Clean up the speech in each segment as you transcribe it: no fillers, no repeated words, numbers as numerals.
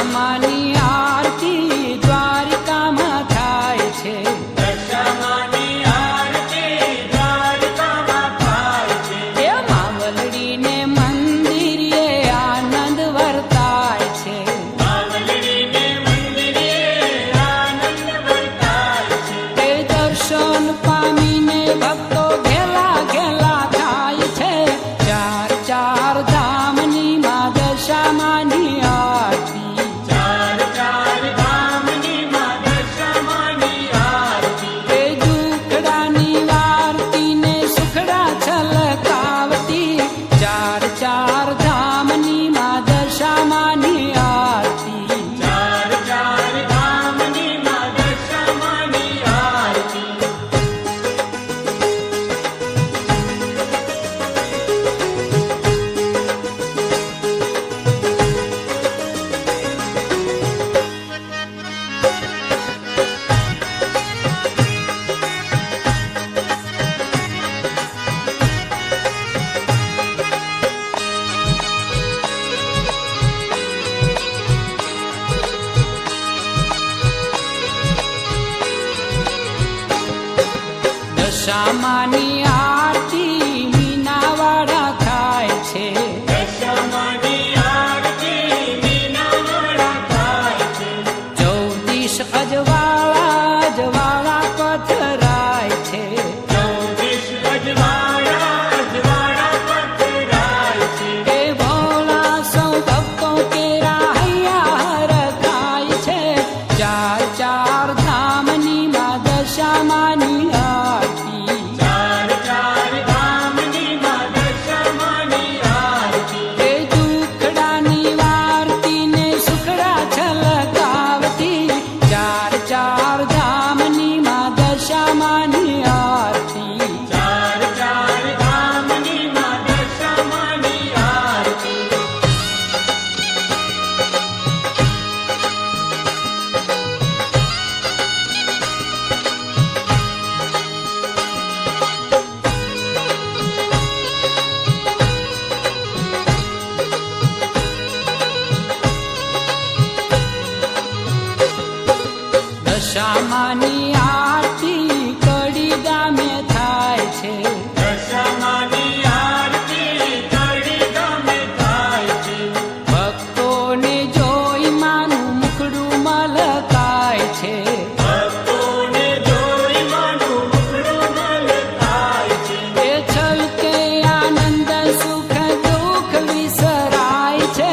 દશામાની આરતી દ્વારિકામાં થાય છે. દશામાની આરતી દ્વારિકામાં થાય છે. એ માવલડીને મંદિરે આનંદ વર્તાય છે. માવલડીને મંદિરે આનંદ વર્તાય છે. એ દર્શન પામીને ભક્તો ઘેલા ઘેલા થાય છે. ચાર ચાર ધામની માં દશામાની આરતી. ચાર ચાર ધામની માં દશામાની આરતી. એ દુખડાની વારતી ને સુખડા છલકાવતી. ચાર ચાર ધામની માં દશામાની આરતી. ચાર ચાર ધામની માં દશામાની આરતી. દશામાની આરતી મીનાવાડા થાય છે. દશામાની આરતી મીનાવાડા થાય છે. ચૌદીશ અજવાળા અજવાળા પથરાય છે. ચૌદીશ અજવાળા પથરાય છે. એ ભોળા સૌ ભક્તો કેરા હૈયા હરખાય છે. ચાર ચાર ધામની માં દશામાની આરતી. ચાર ચાર ધામની માં દશામાની આરતી. એ દુખડાની વારતી ને સુખડા છલકાવતી. ચાર ચાર ધામની માં દશામાની આરતી. ચાર ચાર ધામની માં દશામાની આરતી. દશામાની આરતી કડી ગામે થાય છે. દશામાની આરતી કડી ગામે થાય છે. ભક્તોને જોઈ માનું મુખડું મલકાય છે. ભક્તોને જોઈ માનું મુખડું મલકાય છે. એ છલકે આનંદ સુખ દુઃખ વિસરાય છે.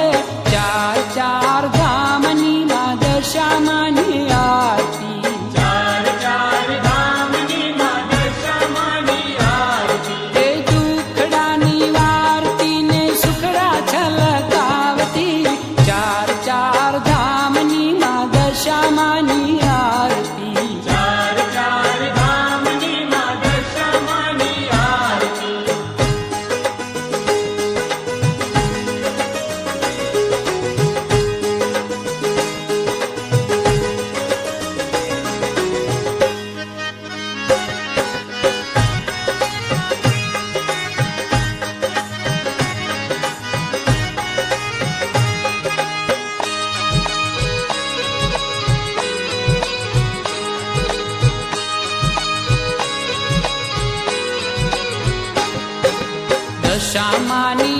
ચાર ચાર ધામની માં દશામાની આરતી. ચાર ચાર ધામની માં દશામાની આરતી. એ દુખડાની વારતી ને સુખડા છલકાવતી. ચાર ચાર ધામની માં દશામાની આરતી. ચાર ચાર ધામની માં દશામાની આરતી. દશામાની